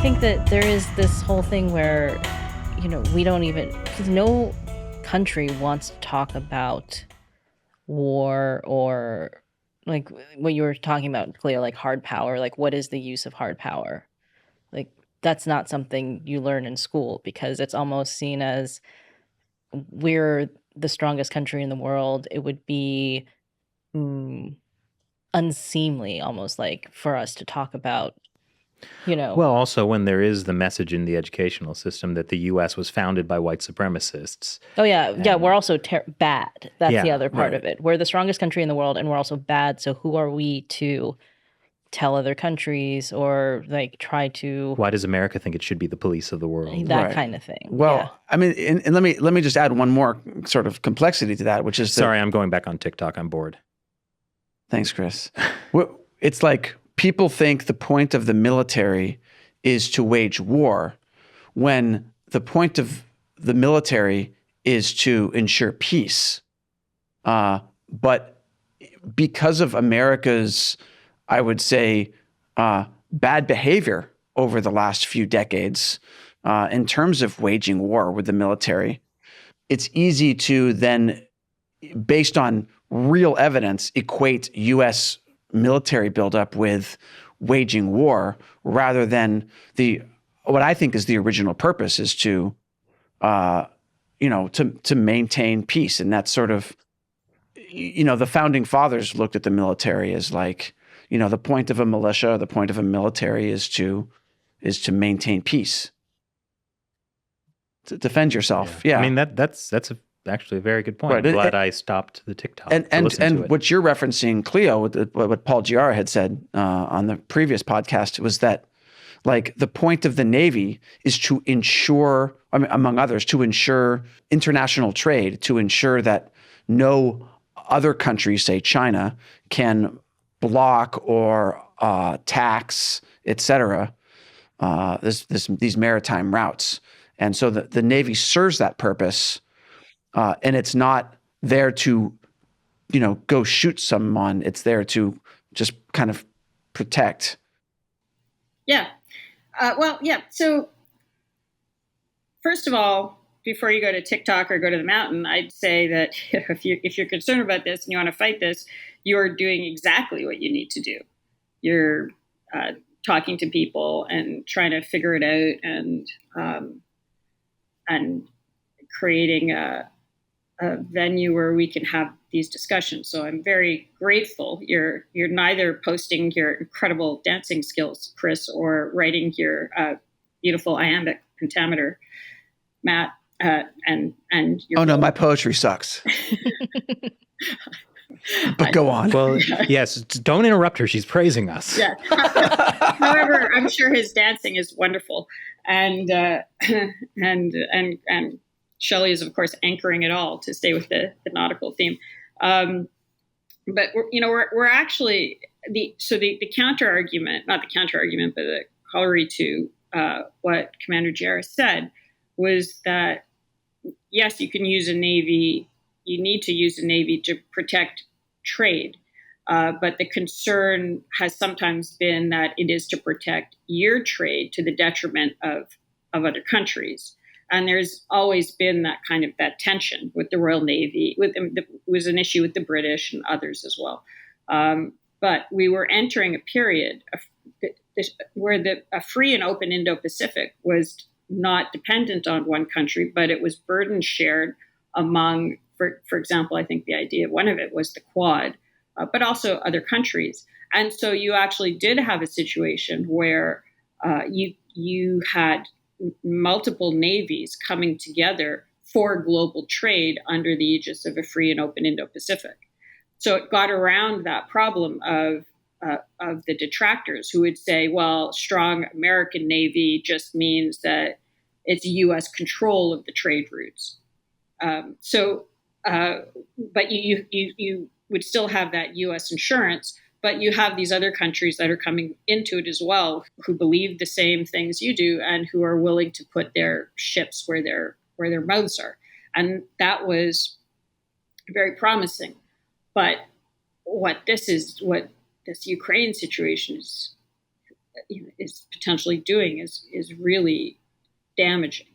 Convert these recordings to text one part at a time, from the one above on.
think that there is this whole thing where, we don't even, because no country wants to talk about war or like what you were talking about, Cleo, like hard power. Like, what is the use of hard power? Like, that's not something you learn in school because it's almost seen as we're the strongest country in the world. It would be unseemly almost like for us to talk about, Well, also when there is the message in the educational system that the U.S. was founded by white supremacists. Oh, yeah. Yeah, we're also bad. That's the other part right. of it. We're the strongest country in the world, and we're also bad. So who are we to tell other countries or like try to... Why does America think it should be the police of the world? That kind of thing. Well, yeah. I mean, and let me just add one more sort of complexity to that, which is Sorry, I'm going back on TikTok. I'm bored. Thanks, Chris. It's like people think the point of the military is to wage war when the point of the military is to ensure peace. But because of America's, I would say, bad behavior over the last few decades in terms of waging war with the military, it's easy to then, based on real evidence, equate U.S. military buildup with waging war rather than what I think is the original purpose is to maintain peace. And that's sort of, the founding fathers looked at the military as like, the point of a militia, the point of a military is to maintain peace, to defend yourself. Yeah. I mean, that's actually a very good point. Right. I'm glad I stopped the TikTok. And what you're referencing, Cleo, what Paul Giara had said on the previous podcast was that, like, the point of the Navy is to ensure, among others, to ensure international trade, to ensure that no other countries, say China, can block or tax, et cetera, these maritime routes. And so the Navy serves that purpose. And it's not there to, go shoot someone. It's there to just kind of protect. Yeah. So first of all, before you go to TikTok or go to the mountain, I'd say that if you're concerned about this and you want to fight this, you're doing exactly what you need to do. You're talking to people and trying to figure it out and creating a venue where we can have these discussions. So I'm very grateful. You're neither posting your incredible dancing skills, Chris, or writing your beautiful iambic pentameter, Matt. And oh no, my poetry sucks. But go on. Well, yes, don't interrupt her. She's praising us. Yeah. However, I'm sure his dancing is wonderful, and Shelley is, of course, anchoring it all to stay with the nautical theme. But we're actually the counter argument, not the counter argument, but the corollary to what Commander Giara said was that yes, you can use a navy. You need to use a navy to protect trade, but the concern has sometimes been that it is to protect your trade to the detriment of other countries. And there's always been that tension with the Royal Navy. It was an issue with the British and others as well. But we were entering a period where a free and open Indo-Pacific was not dependent on one country, but it was burden shared among, for example, I think the idea of one of it was the Quad, but also other countries. And so you actually did have a situation where you had multiple navies coming together for global trade under the aegis of a free and open Indo-Pacific. So it got around that problem of the detractors who would say, well, strong American Navy just means that it's U.S. control of the trade routes. But you would still have that U.S. insurance, but you have these other countries that are coming into it as well, who believe the same things you do and who are willing to put their ships where their mouths are. And that was very promising. But what this Ukraine situation is potentially doing is really damaging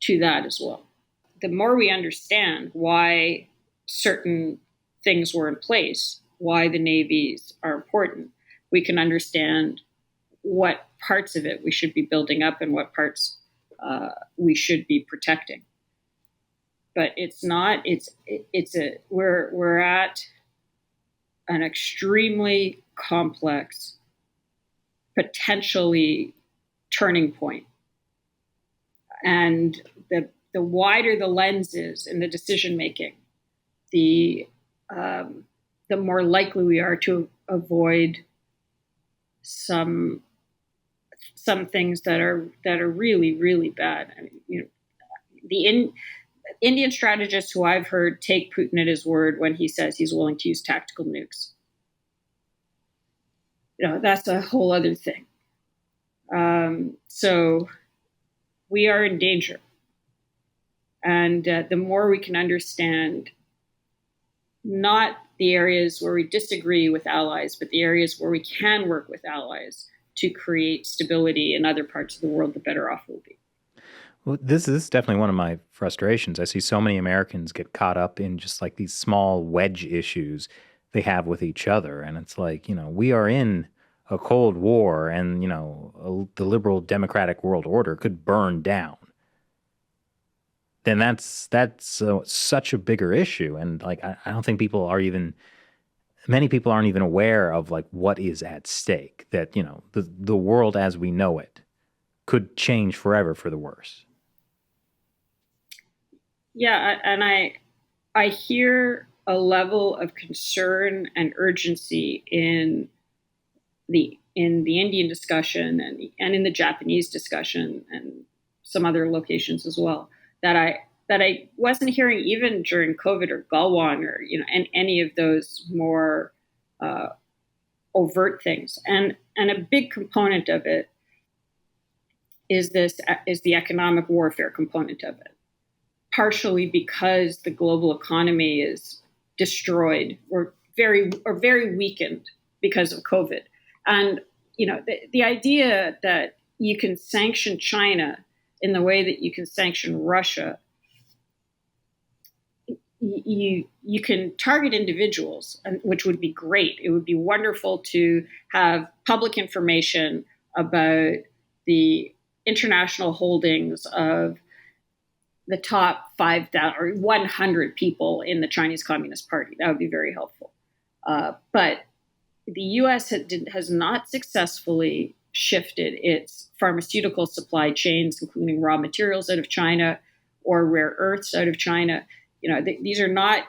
to that as well. The more we understand why certain things were in place, why the navies are important, we can understand what parts of it we should be building up and what parts we should be protecting. But it's not. We're at an extremely complex, potentially turning point, and the wider the lens is in the decision making, the more likely we are to avoid some things that are really, really bad. I mean, the Indian strategists who I've heard take Putin at his word when he says he's willing to use tactical nukes. That's a whole other thing. So we are in danger. And the more we can understand not the areas where we disagree with allies, but the areas where we can work with allies to create stability in other parts of the world, the better off we'll be. Well, this is definitely one of my frustrations. I see so many Americans get caught up in just like these small wedge issues they have with each other. And it's like, we are in a Cold War and, the liberal democratic world order could burn down. Then that's such a bigger issue. And like, I don't think many people aren't even aware of like what is at stake, that, the world as we know it could change forever for the worse. Yeah. And I hear a level of concern and urgency in the Indian discussion and in the Japanese discussion and some other locations as well, that I wasn't hearing even during COVID or Galwan or and any of those more overt things. And a big component of it is the economic warfare component of it, partially because the global economy is destroyed or very weakened because of COVID. And the idea that you can sanction China in the way that you can sanction Russia, you can target individuals, which would be great. It would be wonderful to have public information about the international holdings of the top 5,000 or 100 people in the Chinese Communist Party. That would be very helpful. But the U.S. has not successfully shifted its pharmaceutical supply chains, including raw materials out of China or rare earths out of China. These are not.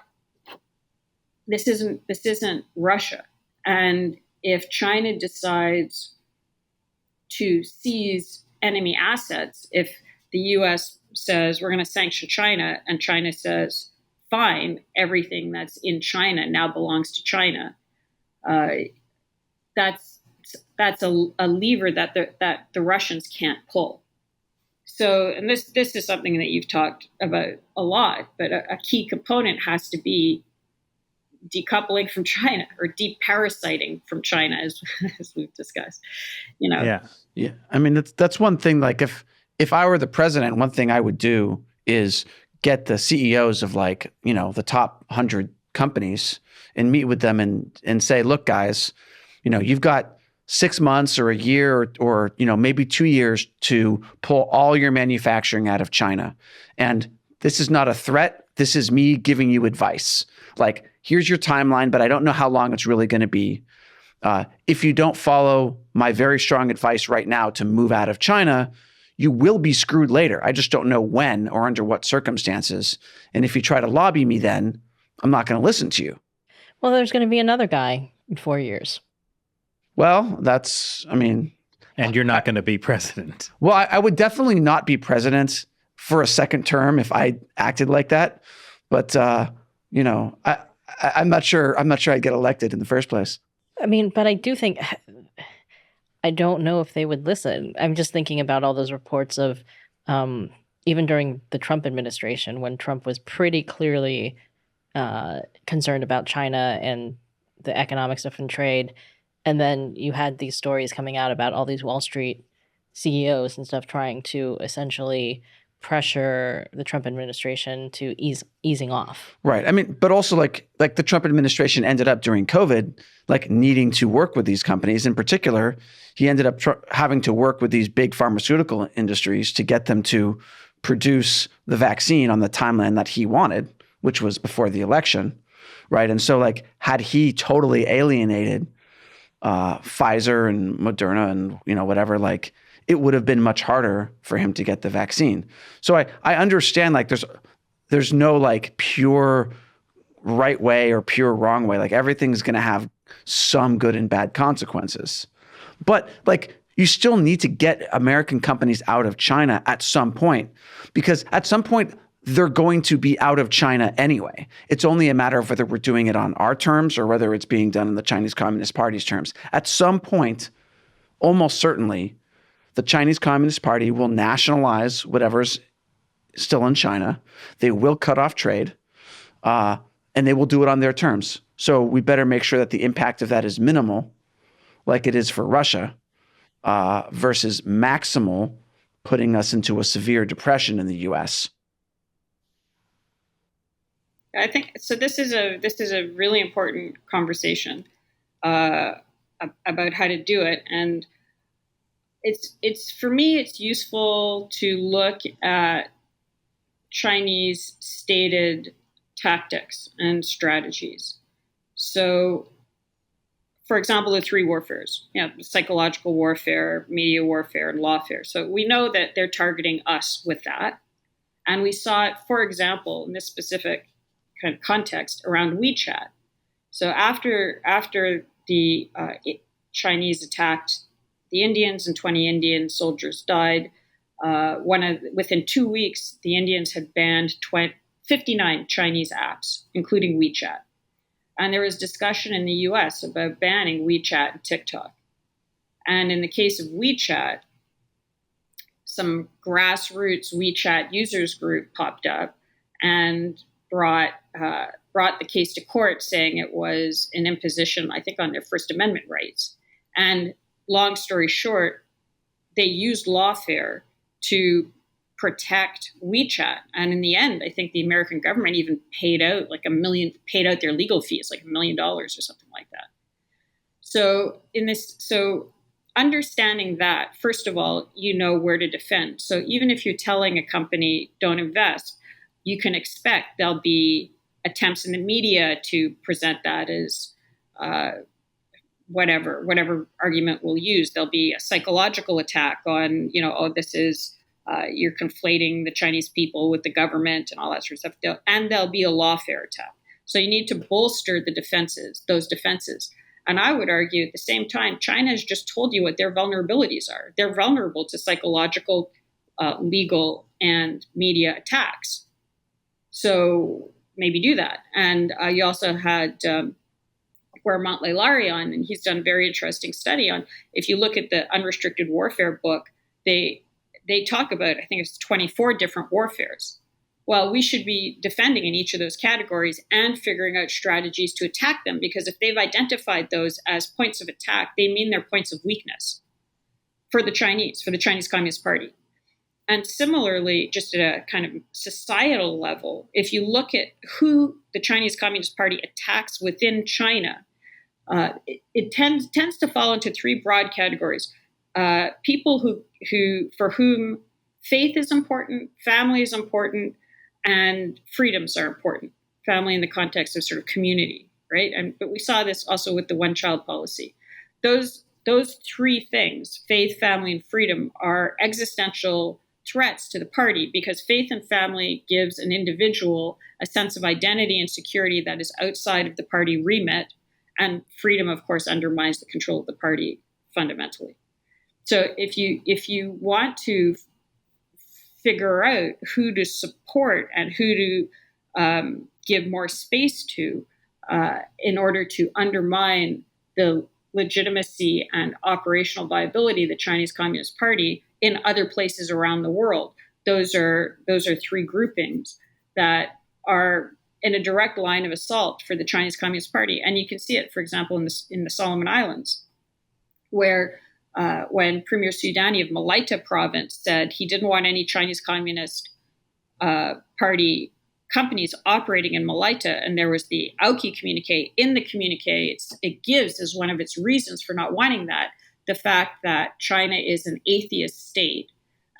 This isn't Russia. And if China decides to seize enemy assets, if the U.S. says we're going to sanction China, and China says, fine, everything that's in China now belongs to China, that's a lever that the Russians can't pull. So, and this is something that you've talked about a lot, but a key component has to be decoupling from China or deparasiting from China, as we've discussed. Yeah. I mean, that's one thing. Like, if I were the president, one thing I would do is get the CEOs of the top 100 companies and meet with them and say, look, guys, you've got 6 months or a year or maybe 2 years to pull all your manufacturing out of China. And this is not a threat. This is me giving you advice. Like, here's your timeline, but I don't know how long it's really going to be. If you don't follow my very strong advice right now to move out of China, you will be screwed later. I just don't know when or under what circumstances. And if you try to lobby me, then I'm not going to listen to you. Well, there's going to be another guy in 4 years. Well, and you're not going to be president. Well, I would definitely not be president for a second term if I acted like that. But, I'm not sure I'd get elected in the first place. I mean, but I do think, I don't know if they would listen. I'm just thinking about all those reports of, even during the Trump administration, when Trump was pretty clearly concerned about China and the economic stuff and trade, And then you had these stories coming out about all these Wall Street CEOs and stuff trying to essentially pressure the Trump administration to easing off. Right. I mean, but also like the Trump administration ended up during COVID, like needing to work with these companies. In particular, he ended up having to work with these big pharmaceutical industries to get them to produce the vaccine on the timeline that he wanted, which was before the election. Right. And so like, had he totally alienated Pfizer and Moderna and, whatever, like it would have been much harder for him to get the vaccine. So I understand like there's no like pure right way or pure wrong way. Like everything's going to have some good and bad consequences. But like you still need to get American companies out of China at some point, because at some point they're going to be out of China anyway. It's only a matter of whether we're doing it on our terms or whether it's being done in the Chinese Communist Party's terms. At some point, almost certainly, the Chinese Communist Party will nationalize whatever's still in China. They will cut off trade, and they will do it on their terms. So we better make sure that the impact of that is minimal, like it is for Russia, versus maximal, putting us into a severe depression in the U.S. I think so. This is a really important conversation about how to do it, and it's for me, it's useful to look at Chinese stated tactics and strategies. So, for example, the three warfares, psychological warfare, media warfare, and lawfare. So we know that they're targeting us with that. And we saw it, for example, in this specific kind of context around WeChat. So after the Chinese attacked the Indians and 20 Indian soldiers died, within 2 weeks, the Indians had banned 59 Chinese apps, including WeChat. And there was discussion in the US about banning WeChat and TikTok. And in the case of WeChat, some grassroots WeChat users group popped up and brought the case to court, saying it was an imposition, I think, on their First Amendment rights. And long story short, they used lawfare to protect WeChat. And in the end, I think the American government even paid out their legal fees, like $1 million or something like that. So understanding that, first of all, you know where to defend. So even if you're telling a company, don't invest, you can expect there'll be attempts in the media to present that as whatever argument we'll use. There'll be a psychological attack on, this is, you're conflating the Chinese people with the government and all that sort of stuff. And there'll be a lawfare attack. So you need to bolster those defenses. And I would argue at the same time, China has just told you what their vulnerabilities are. They're vulnerable to psychological, legal, and media attacks. So maybe do that. And you also had Mount Leilari on, and he's done a very interesting study on, if you look at the Unrestricted Warfare book, they talk about, I think it's 24 different warfares. Well, we should be defending in each of those categories and figuring out strategies to attack them, because if they've identified those as points of attack, they mean they're points of weakness for the Chinese Communist Party. And similarly, just at a kind of societal level, if you look at who the Chinese Communist Party attacks within China, it tends to fall into three broad categories. People for whom faith is important, family is important, and freedoms are important. Family in the context of sort of community, right? But we saw this also with the one-child policy. Those three things, faith, family, and freedom, are existential threats to the party, because faith and family gives an individual a sense of identity and security that is outside of the party remit, and freedom, of course, undermines the control of the party fundamentally. So if you want to figure out who to support and who to give more space to in order to undermine the legitimacy and operational viability of the Chinese Communist Party in other places around the world, those are three groupings that are in a direct line of assault for the Chinese Communist Party. And you can see it, for example, in the Solomon Islands. where when Premier Soudani of Malaita province said he didn't want any Chinese Communist Party companies operating in Malaita, and there was the Auki communique. In the communique, it gives as one of its reasons for not wanting that the fact that China is an atheist state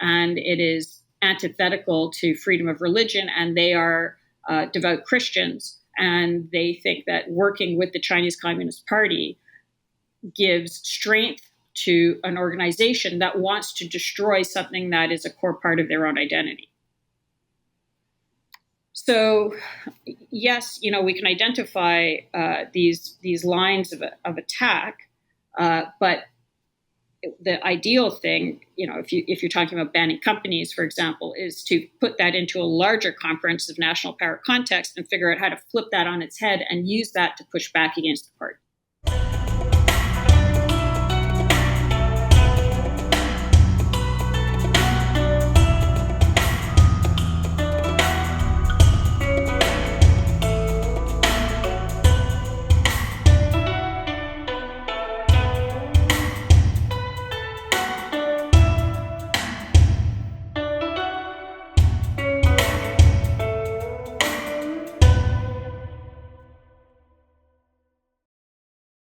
and it is antithetical to freedom of religion, and they are devout Christians, and they think that working with the Chinese Communist Party gives strength to an organization that wants to destroy something that is a core part of their own identity. So, yes, we can identify these lines of attack, but the ideal thing, if you're talking about banning companies, for example, is to put that into a larger comprehensive national power context and figure out how to flip that on its head and use that to push back against the party.